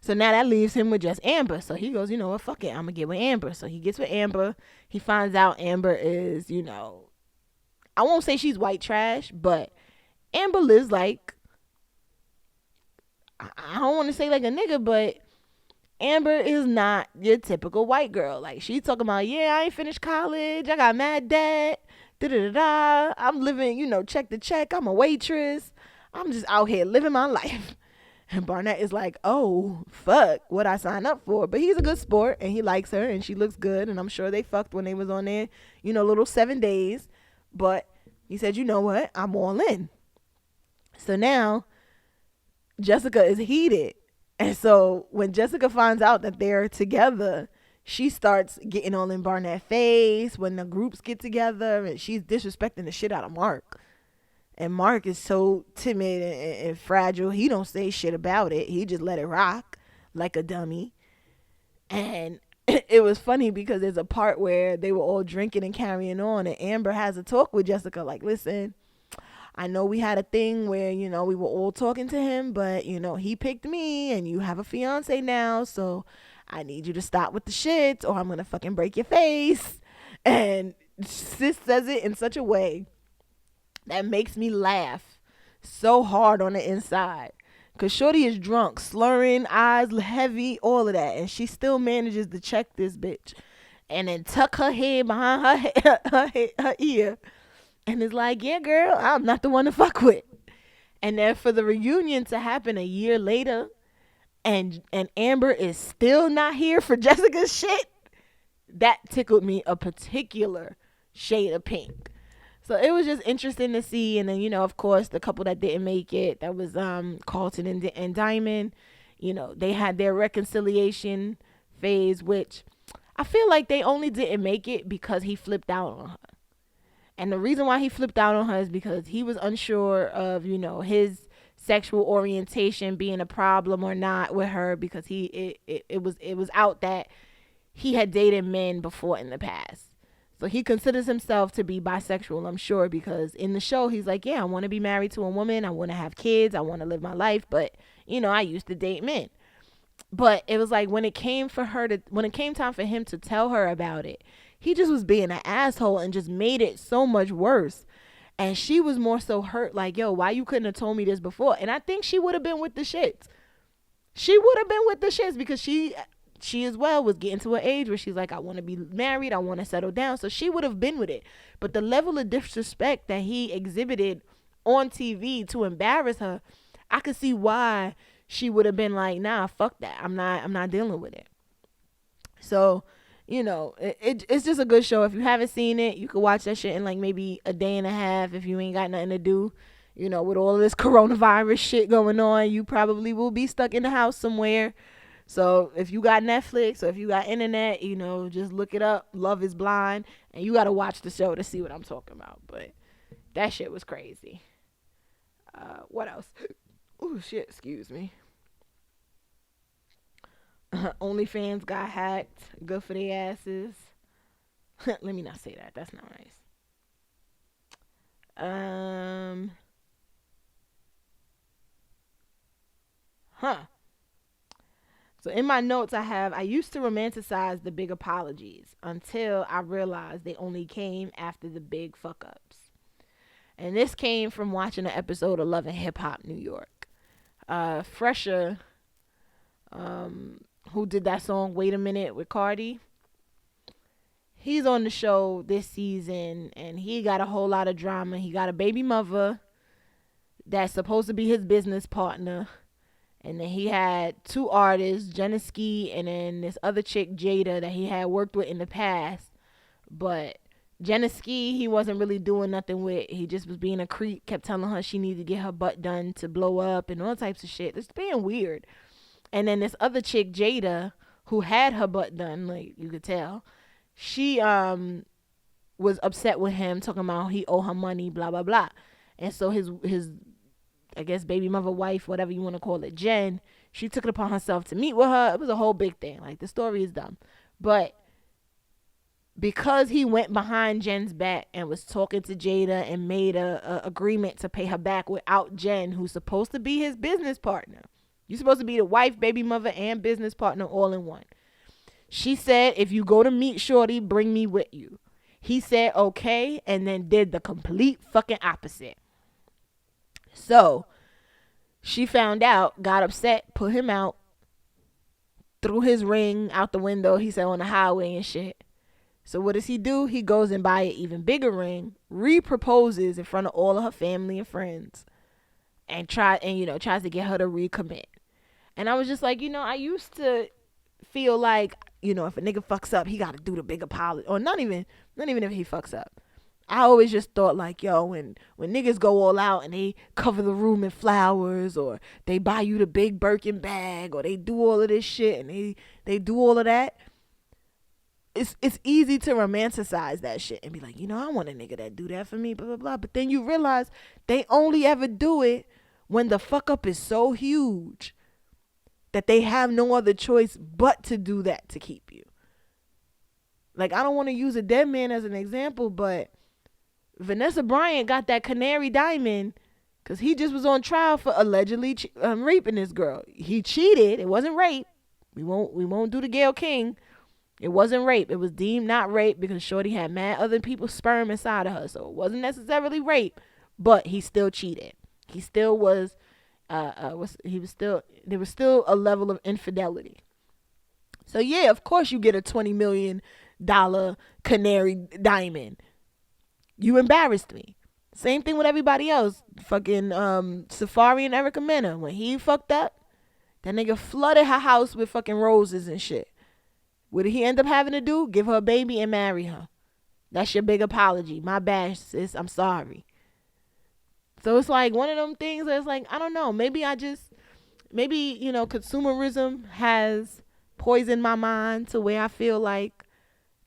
B: So now that leaves him with just Amber. So he goes, you know what, fuck it, I'm going to get with Amber. So he gets with Amber. He finds out Amber is, I won't say she's white trash, but Amber lives like, I don't want to say like a nigga, but Amber is not your typical white girl. Like, she talking about, yeah, I ain't finished college. I got mad debt. Da-da-da-da. I'm living, check to check. I'm a waitress. I'm just out here living my life. And Barnett is like, oh, fuck, what I signed up for. But he's a good sport, and he likes her, and she looks good. And I'm sure they fucked when they was on there, little 7 days. But he said, you know what? I'm all in. So now Jessica is heated. And so when Jessica finds out that they're together, she starts getting all in Barnett's face when the groups get together, and she's disrespecting the shit out of Mark. And Mark is so timid and fragile. He don't say shit about it. He just let it rock like a dummy. And it was funny because there's a part where they were all drinking and carrying on, and Amber has a talk with Jessica like, listen, I know we had a thing where, we were all talking to him, but, he picked me, and you have a fiance now, so I need you to stop with the shit or I'm going to fucking break your face. And sis says it in such a way that makes me laugh so hard on the inside. Because Shorty is drunk, slurring, eyes heavy, all of that. And she still manages to check this bitch. And then tuck her head behind her ear. And it's like, yeah, girl, I'm not the one to fuck with. And then for the reunion to happen a year later, and Amber is still not here for Jessica's shit, that tickled me a particular shade of pink. So it was just interesting to see. And then, of course, the couple that didn't make it, that was Carlton and Diamond. They had their reconciliation phase, which I feel like they only didn't make it because he flipped out on her. And the reason why he flipped out on her is because he was unsure of, his sexual orientation being a problem or not with her, because it was out that he had dated men before in the past. So he considers himself to be bisexual, I'm sure, because in the show he's like, yeah, I want to be married to a woman, I want to have kids, I want to live my life, but I used to date men. But it was like when it came time for him to tell her about it, he just was being an asshole and just made it so much worse. And she was more so hurt, like, yo, why you couldn't have told me this before? And I think she would have been with the shits. She would have been with the shits because she as well was getting to an age where she's like, I want to be married, I want to settle down. So she would have been with it. But the level of disrespect that he exhibited on TV to embarrass her, I could see why she would have been like, nah, fuck that. I'm not dealing with it. So, it's just a good show. If you haven't seen it, you could watch that shit in like maybe a day and a half if you ain't got nothing to do. With all of this coronavirus shit going on, you probably will be stuck in the house somewhere. So if you got Netflix or if you got internet, just look it up. Love is Blind. And you got to watch the show to see what I'm talking about. But that shit was crazy. What else? Oh, shit. Excuse me. OnlyFans got hacked. Good for their asses. Let me not say that. That's not nice. So in my notes I used to romanticize the big apologies until I realized they only came after the big fuck ups. And this came from watching an episode of Love and Hip Hop New York. Fresher, who did that song Wait a Minute with Cardi, he's on the show this season and he got a whole lot of drama. He got a baby mother that's supposed to be his business partner. And then he had two artists, Geneski and then this other chick, Jada, that he had worked with in the past. But Geneski, he wasn't really doing nothing with. He just was being a creep, kept telling her she needed to get her butt done to blow up and all types of shit. It's being weird. And then this other chick, Jada, who had her butt done, like you could tell, she was upset with him, talking about he owe her money, blah, blah, blah. And so his I guess baby mother, wife, whatever you want to call it, Jen, she took it upon herself to meet with her. It was a whole big thing. Like, the story is dumb. But because he went behind Jen's back and was talking to Jada and made a agreement to pay her back without Jen, who's supposed to be his business partner. You're supposed to be the wife, baby mother, and business partner all in one. She said, if you go to meet Shorty, bring me with you. He said, okay, and then did the complete fucking opposite. So she found out, got upset, put him out, threw his ring out the window, he said, on the highway and shit. So what does he do? He goes and buy an even bigger ring, re-proposes in front of all of her family and friends, and tries to get her to recommit. And I was just like, I used to feel like, if a nigga fucks up, he got to do the big apology. Or not even if he fucks up. I always just thought like, yo, when niggas go all out and they cover the room in flowers, or they buy you the big Birkin bag, or they do all of this shit and they do all of that, it's easy to romanticize that shit and be like, I want a nigga that do that for me, blah, blah, blah. But then you realize they only ever do it when the fuck up is so huge that they have no other choice but to do that to keep you. Like, I don't want to use a dead man as an example, but Vanessa Bryant got that canary diamond because he just was on trial for allegedly raping this girl. He cheated. It wasn't rape. We won't do the Gayle King. It wasn't rape. It was deemed not rape because Shorty had mad other people's sperm inside of her. So it wasn't necessarily rape, but he still cheated. He still was, there was still a level of infidelity. So yeah, of course you get a $20 million canary diamond. You embarrassed me. Same thing with everybody else. Fucking Safari and Erica Mena. When he fucked up, that nigga flooded her house with fucking roses and shit. What did he end up having to do? Give her a baby and marry her. That's your big apology. My bad, sis. I'm sorry. So it's like one of them things that's like, I don't know. Maybe consumerism has poisoned my mind to where I feel like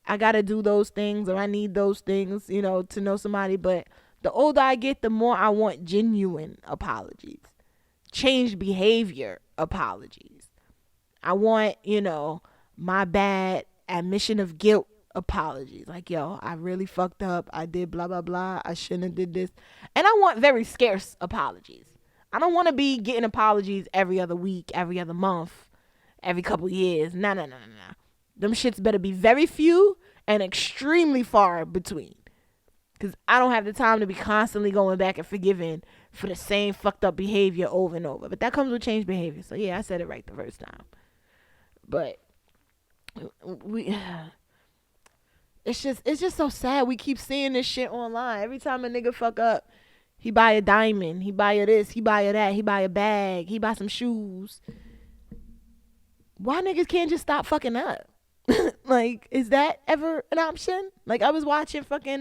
B: I gotta do those things or I need those things, to know somebody. But the older I get, the more I want genuine apologies, change behavior apologies. I want, my bad admission of guilt apologies. Like, yo, I really fucked up. I did blah, blah, blah. I shouldn't have did this. And I want very scarce apologies. I don't want to be getting apologies every other week, every other month, every couple years. No. Them shits better be very few and extremely far between. Because I don't have the time to be constantly going back and forgiving for the same fucked up behavior over and over. But that comes with change behavior. So, yeah, I said it right the first time. But it's just so sad. We keep seeing this shit online. Every time a nigga fuck up, he buy a diamond, he buy a this, he buy a that, he buy a bag, he buy some shoes. Why niggas can't just stop fucking up? Like, is that ever an option? Like, I was watching fucking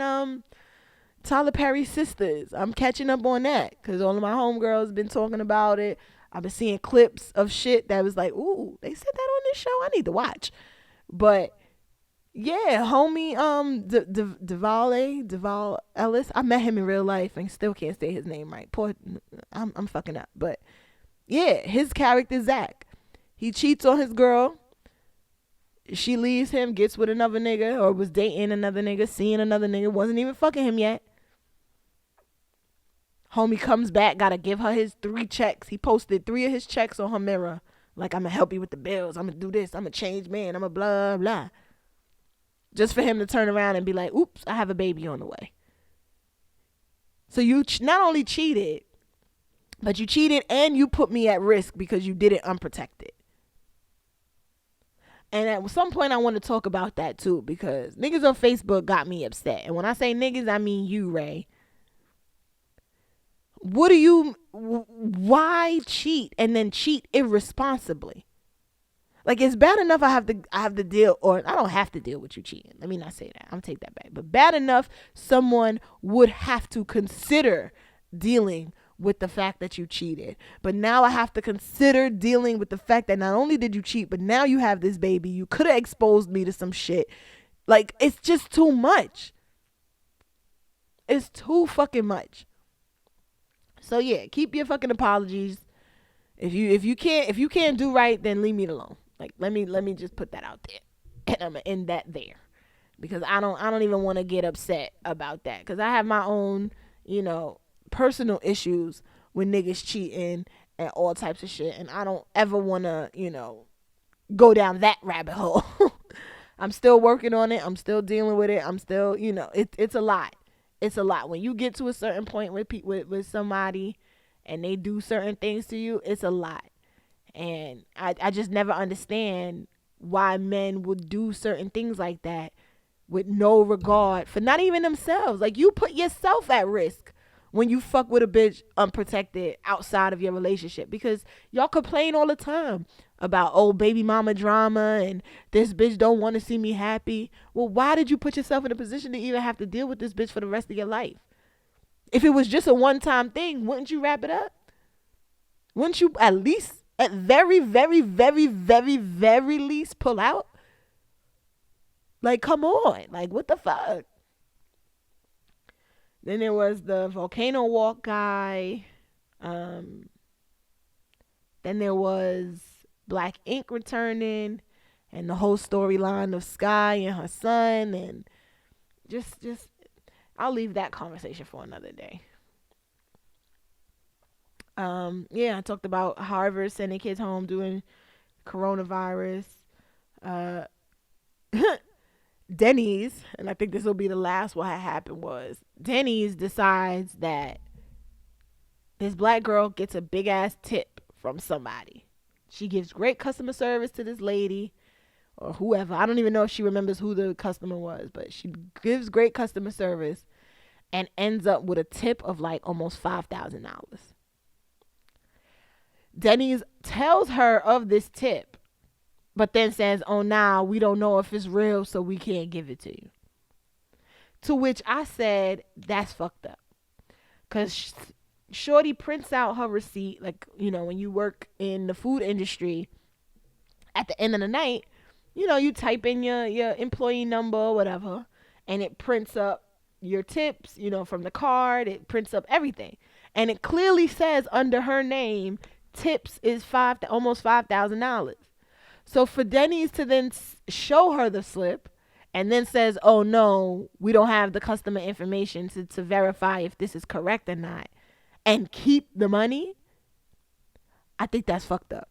B: Tyler Perry's Sisters. I'm catching up on that because all of my homegirls been talking about it. I've been seeing clips of shit that was like, ooh, they said that on this show. I need to watch. But yeah, homie, Deval Ellis. I met him in real life and still can't say his name right. Poor, I'm fucking up. But yeah, his character Zach. He cheats on his girl. She leaves him, gets with another nigga, or was dating another nigga, seeing another nigga, wasn't even fucking him yet. Homie comes back, gotta give her his 3 checks. He posted 3 of his checks on her mirror. Like, I'm gonna help you with the bills. I'm gonna do this. I'm gonna change man. I'm gonna blah, blah. Just for him to turn around and be like, oops, I have a baby on the way. So you not only cheated, but you cheated and you put me at risk because you did it unprotected. And at some point I want to talk about that too, because niggas on Facebook got me upset. And when I say niggas, I mean you, Ray. Why cheat and then cheat irresponsibly? Like, it's bad enough I have to deal, or I don't have to deal with you cheating. Let me not say that. I'm gonna take that back. But bad enough someone would have to consider dealing with the fact that you cheated. But now I have to consider dealing with the fact that not only did you cheat, but now you have this baby. You could have exposed me to some shit. Like, it's just too much. It's too fucking much. So yeah, keep your fucking apologies. If you can't do right, then leave me alone. Like, let me just put that out there, and I'm gonna end that there, because I don't even want to get upset about that, because I have my own personal issues with niggas cheating and all types of shit, and I don't ever want to go down that rabbit hole. I'm still working on it. I'm still dealing with it. I'm still it's a lot. It's a lot when you get to a certain point with somebody and they do certain things to you. It's a lot. And I just never understand why men would do certain things like that with no regard for not even themselves. Like, you put yourself at risk when you fuck with a bitch unprotected outside of your relationship, because y'all complain all the time about baby mama drama and this bitch don't want to see me happy. Well, why did you put yourself in a position to even have to deal with this bitch for the rest of your life? If it was just a one-time thing, wouldn't you wrap it up? Wouldn't you at least, at very, very, very, very, very least, pull out? Like, come on. Like, what the fuck? Then there was the volcano walk guy. Then there was Black Ink returning, and the whole storyline of Sky and her son, and just I'll leave that conversation for another day. Yeah, I talked about Harvard sending kids home doing coronavirus. Denny's, and I think this will be the last what had happened, was Denny's decides that this black girl gets a big ass tip from somebody. She gives great customer service to this lady or whoever. I don't even know if she remembers who the customer was, but she gives great customer service and ends up with a tip of like almost $5,000. Denny's tells her of this tip, but then says, oh, nah, we don't know if it's real, so we can't give it to you. To which I said, that's fucked up. Because Shorty prints out her receipt. Like, when you work in the food industry, at the end of the night, you type in your employee number or whatever, and it prints up your tips, from the card. It prints up everything. And it clearly says under her name, tips is almost $5,000. So for Denny's to then show her the slip and then says, oh no, we don't have the customer information to verify if this is correct or not, and keep the money, I think that's fucked up.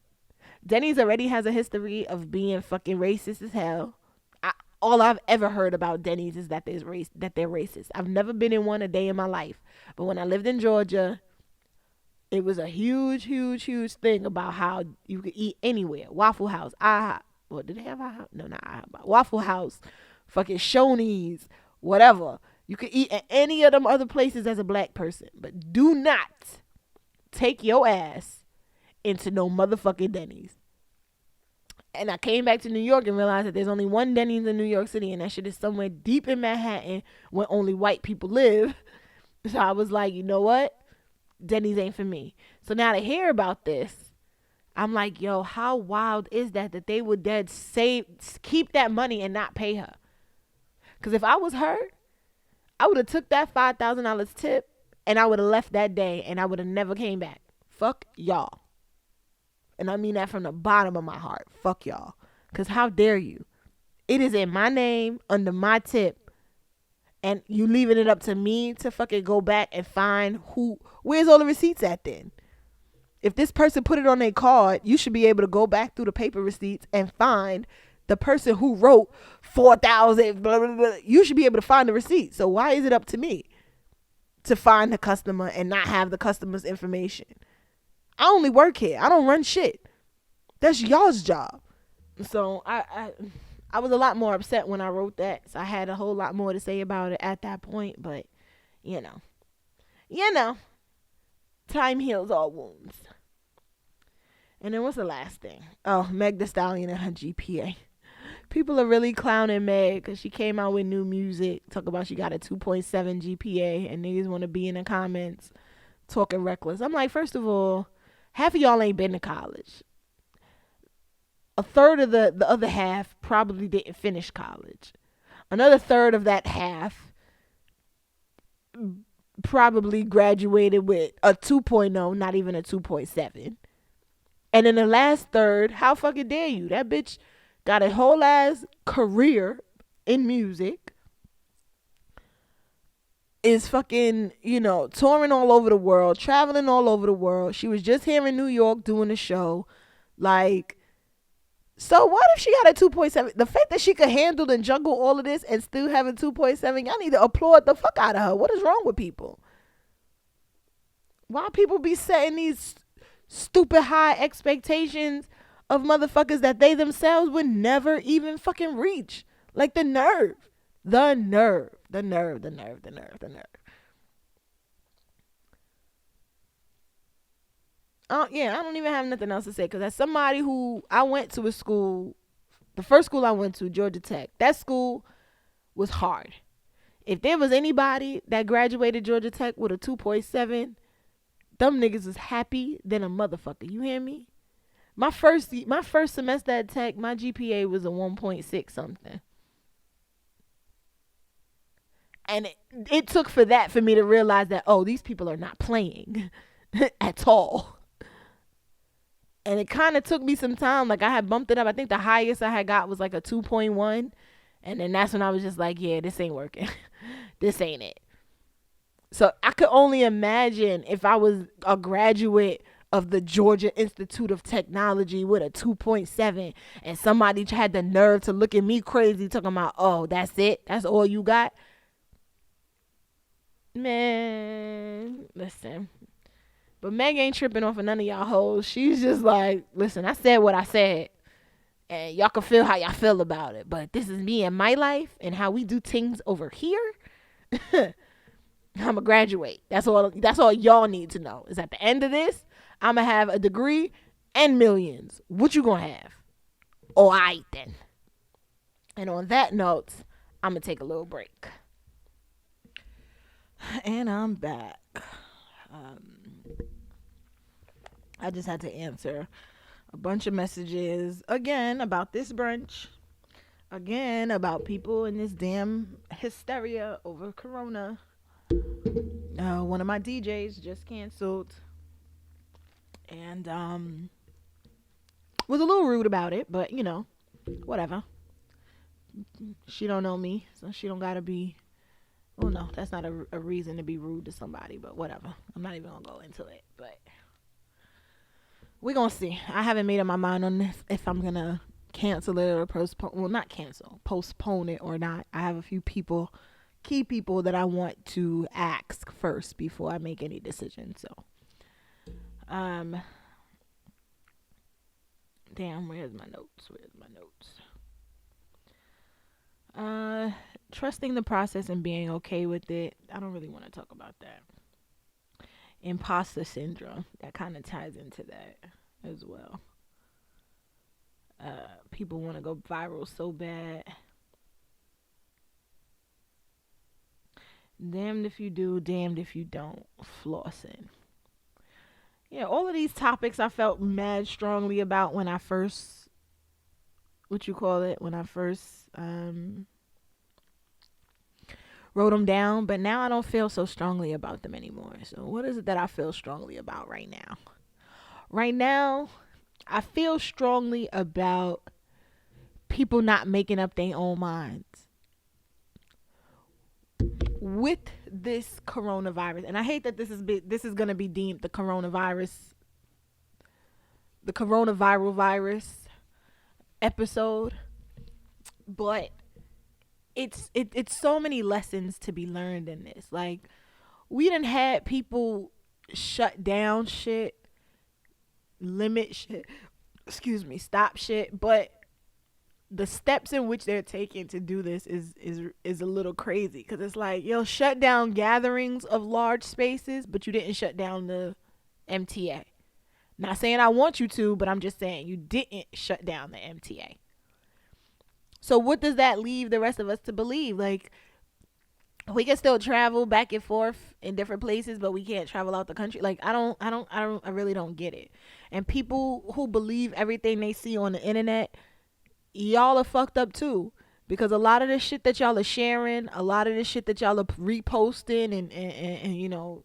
B: Denny's already has a history of being fucking racist as hell. All I've ever heard about Denny's is that they're racist. I've never been in one a day in my life. But when I lived in Georgia, it was a huge, huge, huge thing about how you could eat anywhere. Waffle House, IHOP. Well, did they have IHOP? No, not IHOP. Waffle House, fucking Shoney's, whatever. You could eat at any of them other places as a black person. But do not take your ass into no motherfucking Denny's. And I came back to New York and realized that there's only one Denny's in New York City, and that shit is somewhere deep in Manhattan where only white people live. So I was like, you know what? Denny's ain't for me. So now to hear about this, I'm like, yo, how wild is that they would keep that money and not pay her? Because if I was her, I would have took that $5,000 tip and I would have left that day and I would have never came back. Fuck y'all. And I mean that from the bottom of my heart. Fuck y'all. Because how dare you? It is in my name, under my tip. And you leaving it up to me to fucking go back and find where's all the receipts at then? If this person put it on their card, you should be able to go back through the paper receipts and find the person who wrote 4,000, blah, blah, blah. You should be able to find the receipt. So why is it up to me to find the customer and not have the customer's information? I only work here. I don't run shit. That's y'all's job. So I was a lot more upset when I wrote that. So I had a whole lot more to say about it at that point. But, time heals all wounds. And then what's the last thing? Oh, Meg Thee Stallion and her GPA. People are really clowning Meg because she came out with new music. Talk about she got a 2.7 GPA. And niggas want to be in the comments talking reckless. I'm like, first of all, half of y'all ain't been to college. A third of the other half probably didn't finish college. Another third of that half probably graduated with a 2.0, not even a 2.7. And in the last third, how fucking dare you? That bitch got a whole ass career in music. Is fucking, touring all over the world, traveling all over the world. She was just here in New York doing a show. Like, so what if she got a 2.7? The fact that she could handle and juggle all of this and still have a 2.7, y'all need to applaud the fuck out of her. What is wrong with people? Why people be setting these stupid high expectations of motherfuckers that they themselves would never even fucking reach? Like the nerve. The nerve. I don't even have nothing else to say. Because as somebody who, I went to a school, the first school I went to, Georgia Tech, that school was hard. If there was anybody that graduated Georgia Tech with a 2.7, them niggas is happy than a motherfucker. You hear me? My first semester at Tech, my GPA was a 1.6 something. And it took for me to realize that, oh, these people are not playing at all. And it kind of took me some time. Like, I had bumped it up. I think the highest I had got was like a 2.1. And then that's when I was just like, yeah, this ain't working. This ain't it. So I could only imagine if I was a graduate of the Georgia Institute of Technology with a 2.7 and somebody had the nerve to look at me crazy talking about, oh, that's it? That's all you got? Man, listen. But Meg ain't tripping off of none of y'all hoes. She's just like, listen, I said what I said. And y'all can feel how y'all feel about it. But this is me and my life and how we do things over here. I'm a graduate. That's all y'all need to know. Is at the end of this, I'm going to have a degree and millions. What you going to have? All right then. And on that note, I'm going to take a little break. And I'm back. I just had to answer a bunch of messages again about this brunch. Again about people in this damn hysteria over Corona. One of my DJs just canceled, and was a little rude about it, but whatever. She don't know me, so she don't gotta be. Well, no, that's not a reason to be rude to somebody, but whatever. I'm not even gonna go into it, but we're gonna see. I haven't made up my mind on this if I'm gonna cancel it or postpone. Well, not cancel, postpone it or not. I have a few key people that I want to ask first before I make any decision. So, damn, where's my notes? Trusting the process and being okay with it. I don't really want to talk about that. Imposter syndrome. That kind of ties into that as well. People want to go viral so bad. Damned if you do, damned if you don't. Flossing. Yeah, all of these topics I felt mad strongly about when I first, when I first wrote them down, but now I don't feel so strongly about them anymore. So what is it that I feel strongly about right now? Right now, I feel strongly about people not making up their own minds with this coronavirus. And I hate that this is going to be deemed the coronaviral virus episode, but it's so many lessons to be learned in this. Like, we done had people shut down shit, limit shit, stop shit, but the steps in which they're taking to do this is a little crazy, because it's like, yo, shut down gatherings of large spaces, but you didn't shut down the MTA. Not saying I want you to, but I'm just saying you didn't shut down the MTA. So what does that leave the rest of us to believe? Like, we can still travel back and forth in different places, but we can't travel out the country. Like, I really don't get it. And people who believe everything they see on the internet, y'all are fucked up too. Because a lot of the shit that y'all are sharing, a lot of the shit that y'all are reposting and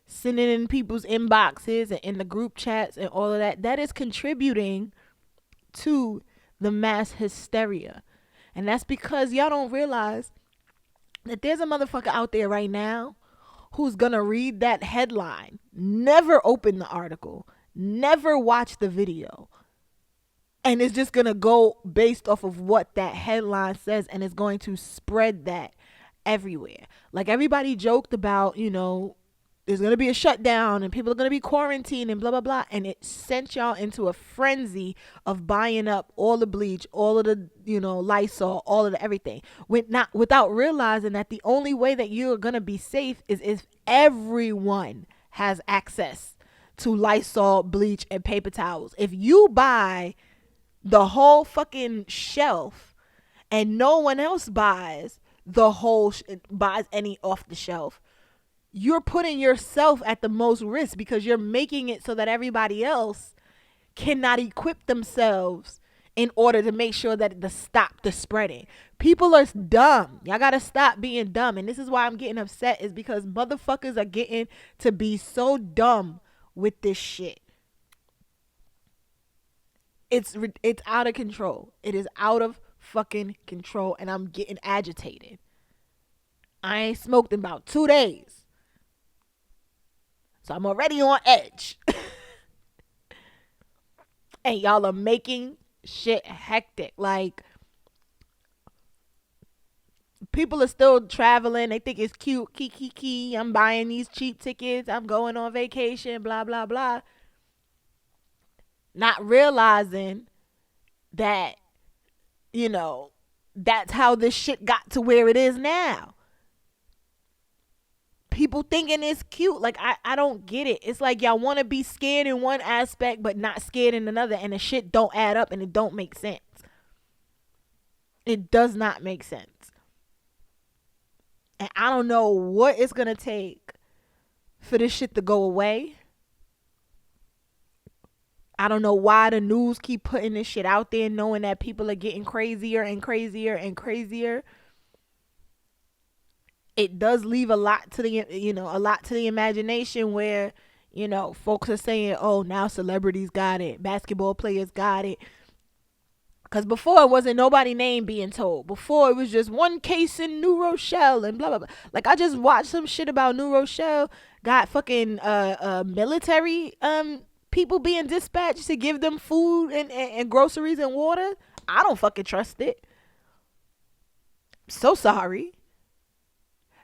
B: sending in people's inboxes and in the group chats and all of that, that is contributing to the mass hysteria. And that's because y'all don't realize that there's a motherfucker out there right now who's gonna read that headline, never open the article, never watch the video, and is just gonna go based off of what that headline says, and is going to spread that everywhere. Like, everybody joked about, there's going to be a shutdown and people are going to be quarantined and blah, blah, blah. And it sent y'all into a frenzy of buying up all the bleach, all of the, Lysol, all of the everything. Without realizing that the only way that you're going to be safe is if everyone has access to Lysol, bleach, and paper towels. If you buy the whole fucking shelf and no one else buys buys any off the shelf, you're putting yourself at the most risk, because you're making it so that everybody else cannot equip themselves in order to make sure that stop the spreading. People are dumb. Y'all gotta stop being dumb. And this is why I'm getting upset, is because motherfuckers are getting to be so dumb with this shit. It's out of control. It is out of fucking control, and I'm getting agitated. I ain't smoked in about 2 days. So I'm already on edge. And y'all are making shit hectic. Like, people are still traveling. They think it's cute. Kiki. I'm buying these cheap tickets. I'm going on vacation. Blah, blah, blah. Not realizing that, that's how this shit got to where it is now. People thinking it's cute. Like, I don't get it. It's like y'all want to be scared in one aspect but not scared in another, and the shit don't add up and it don't make sense. It does not make sense. And I don't know what it's going to take for this shit to go away. I don't know why the news keep putting this shit out there, knowing that people are getting crazier and crazier and crazier. It does leave a lot to the, a lot to the imagination, where, folks are saying, oh, now celebrities got it, basketball players got it. Because before it wasn't nobody name being told. Before it was just one case in New Rochelle and blah, blah, blah. Like, I just watched some shit about New Rochelle. Got fucking military people being dispatched to give them food and groceries and water. I don't fucking trust it. So sorry.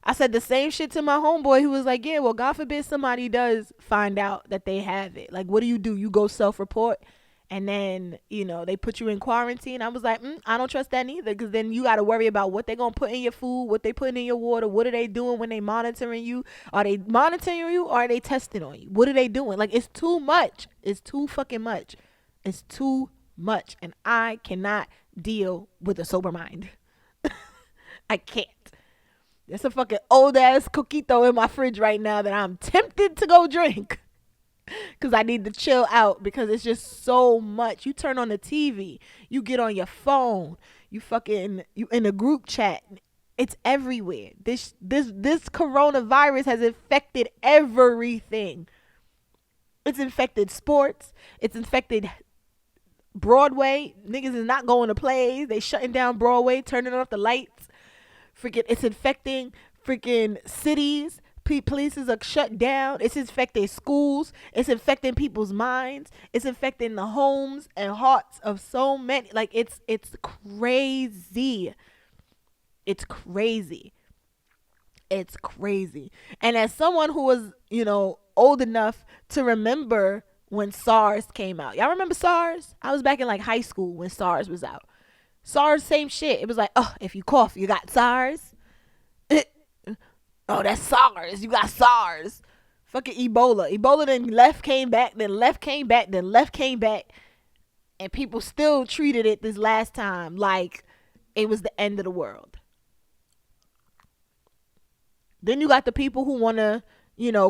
B: I said the same shit to my homeboy, who was like, yeah, well, God forbid somebody does find out that they have it. Like, what do? You go self-report, and then, they put you in quarantine. I was like, I don't trust that either, because then you got to worry about what they going to put in your food, what they putting in your water, what are they doing when they monitoring you? Are they monitoring you, or are they testing on you? What are they doing? Like, it's too much. It's too fucking much. It's too much, and I cannot deal with a sober mind. I can't. There's a fucking old ass coquito in my fridge right now that I'm tempted to go drink, because I need to chill out, because it's just so much. You turn on the TV, you get on your phone, you in a group chat. It's everywhere. This coronavirus has infected everything. It's infected sports. It's infected Broadway. Niggas is not going to plays. They shutting down Broadway, turning off the lights. Freaking, it's infecting freaking cities. Places are shut down. It's infecting schools. It's infecting people's minds. It's infecting the homes and hearts of so many. Like, it's crazy. It's crazy. It's crazy. And as someone who was, old enough to remember when SARS came out. Y'all remember SARS? I was back in like high school when SARS was out. SARS, same shit. It was like, oh, if you cough, you got SARS. Oh, that's SARS. You got SARS. Fucking Ebola. Ebola then left, came back, then left, came back, then left, came back. And people still treated it this last time like it was the end of the world. Then you got the people who want to,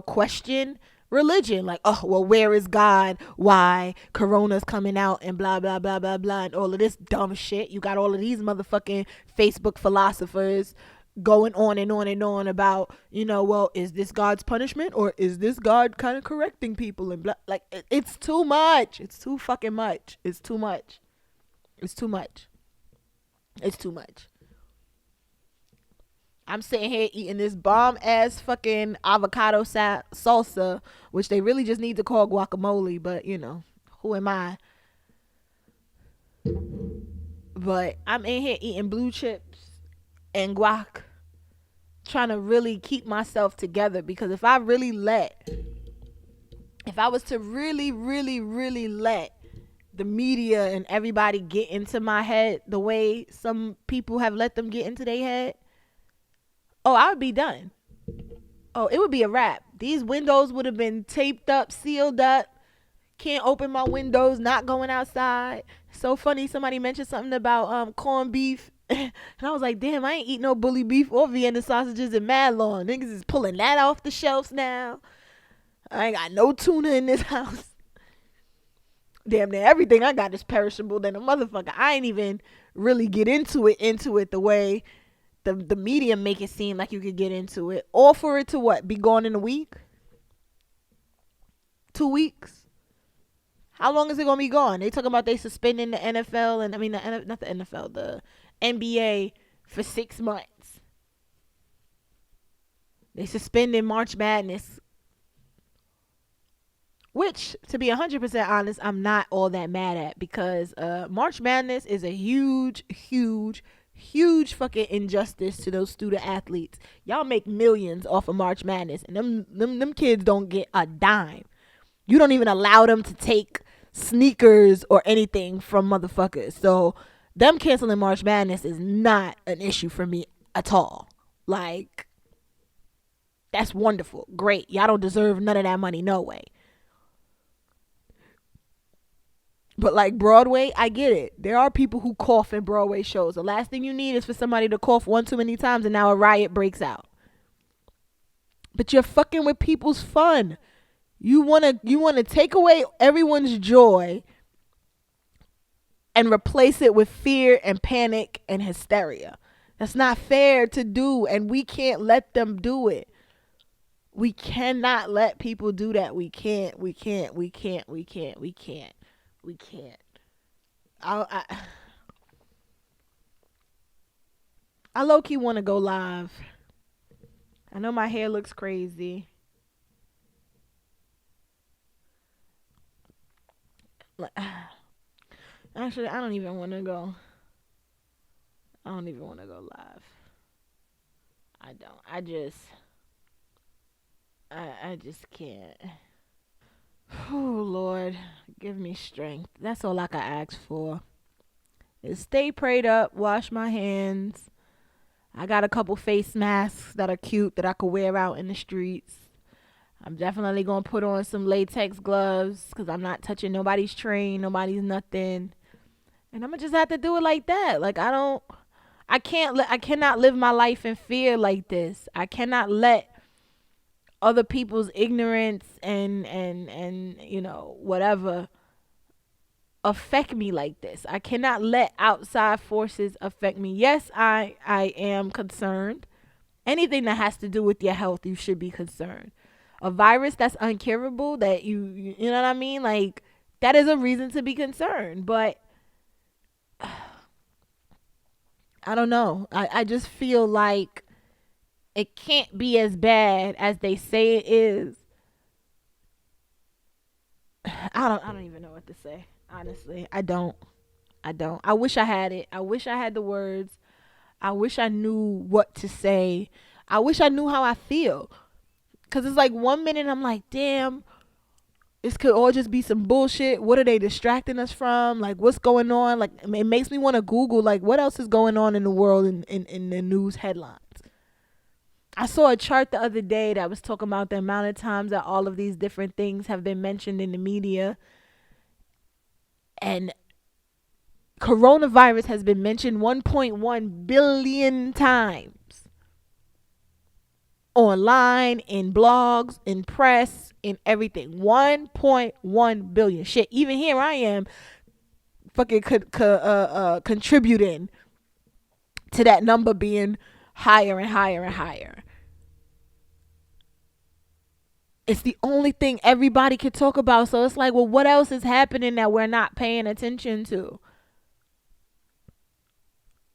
B: question religion. Like, oh, well, where is God? Why? Corona's coming out and blah, blah, blah, blah, blah. And all of this dumb shit. You got all of these motherfucking Facebook philosophers going on and on and on about, well, is this God's punishment, or is this God kind of correcting people? And blah. Like, it's too much. It's too fucking much. It's too much. It's too much. It's too much. I'm sitting here eating this bomb ass fucking avocado salsa, which they really just need to call guacamole, but who am I? But I'm in here eating blue chips and guac, trying to really keep myself together, because if I was to really, really, really let the media and everybody get into my head the way some people have let them get into their head, oh, I would be done. Oh, it would be a wrap. These windows would have been taped up, sealed up. Can't open my windows, not going outside. So funny, somebody mentioned something about corned beef. And I was like, damn, I ain't eat no bully beef or Vienna sausages in mad long. Niggas is pulling that off the shelves now. I ain't got no tuna in this house. Damn near everything I got is perishable than a motherfucker. I ain't even really get into it the way the media make it seem like you could get into it. All for it to what? Be gone in a week? 2 weeks? How long is it gonna be gone? They talking about they suspending the NFL and not the NFL, the NBA for 6 months. They suspended March Madness, which, to be 100% honest, I'm not all that mad at, because March Madness is a huge fucking injustice to those student athletes. Y'all make millions off of March Madness, and them kids don't get a dime. You don't even allow them to take sneakers or anything from motherfuckers. So them canceling March Madness is not an issue for me at all. Like, that's wonderful. Great. Y'all don't deserve none of that money. No way. But like Broadway, I get it. There are people who cough in Broadway shows. The last thing you need is for somebody to cough one too many times and now a riot breaks out. But you're fucking with people's fun. You wanna take away everyone's joy and replace it with fear and panic and hysteria. That's not fair to do, and we can't let them do it. We cannot let people do that. We can't. We can't. We can't. We can't. We can't. We can't. I low key want to go live. I know my hair looks crazy. Actually, I don't even want to go. I don't even want to go live. I don't. I just can't. Oh Lord, give me strength. That's all I can ask for. Is stay prayed up, wash my hands. I got a couple face masks that are cute that I could wear out in the streets. I'm definitely gonna put on some latex gloves because I'm not touching nobody's train, nobody's nothing, and I'm gonna just have to do it like that. Like I cannot live my life in fear like this. I cannot let other people's ignorance and whatever affect me like this. I cannot let outside forces affect me. Yes, I am concerned. Anything that has to do with your health, you should be concerned. A virus that's uncurable, that you know what I mean? Like, that is a reason to be concerned. But I don't know. I just feel like it can't be as bad as they say it is. I don't even know what to say. Honestly, I don't. I don't. I wish I had it. I wish I had the words. I wish I knew what to say. I wish I knew how I feel. Cause it's like 1 minute I'm like, damn, this could all just be some bullshit. What are they distracting us from? Like, what's going on? Like, it makes me want to Google, like, what else is going on in the world in the news headlines. I saw a chart the other day that was talking about the amount of times that all of these different things have been mentioned in the media. And coronavirus has been mentioned 1.1 billion times. Online, in blogs, in press, in everything. 1.1 billion. Shit, even here I am fucking contributing to that number being higher and higher and higher. It's the only thing everybody could talk about. So it's like, well, what else is happening that we're not paying attention to?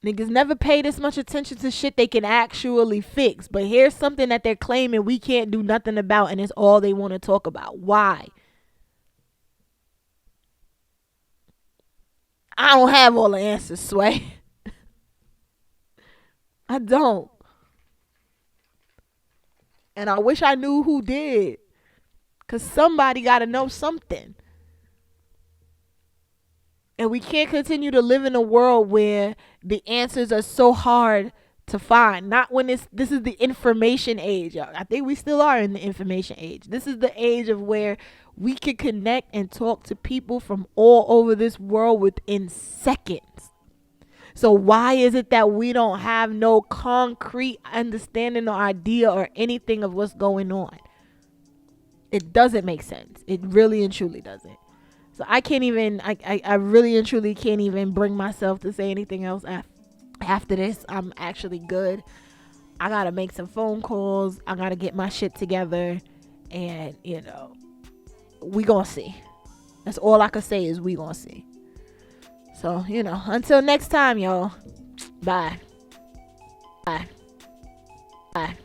B: Niggas never pay this much attention to shit they can actually fix. But here's something that they're claiming we can't do nothing about, and it's all they want to talk about. Why? I don't have all the answers, Sway. I don't. And I wish I knew who did. Because somebody got to know something. And we can't continue to live in a world where the answers are so hard to find. Not when this is the information age. I think we still are in the information age. This is the age of where we can connect and talk to people from all over this world within seconds. So why is it that we don't have no concrete understanding or idea or anything of what's going on? It doesn't make sense. It really and truly doesn't. So I can't even, I really and truly can't even bring myself to say anything else after this. I'm actually good. I got to make some phone calls. I got to get my shit together. And, we going to see. That's all I can say is we going to see. So, until next time, y'all. Bye. Bye. Bye.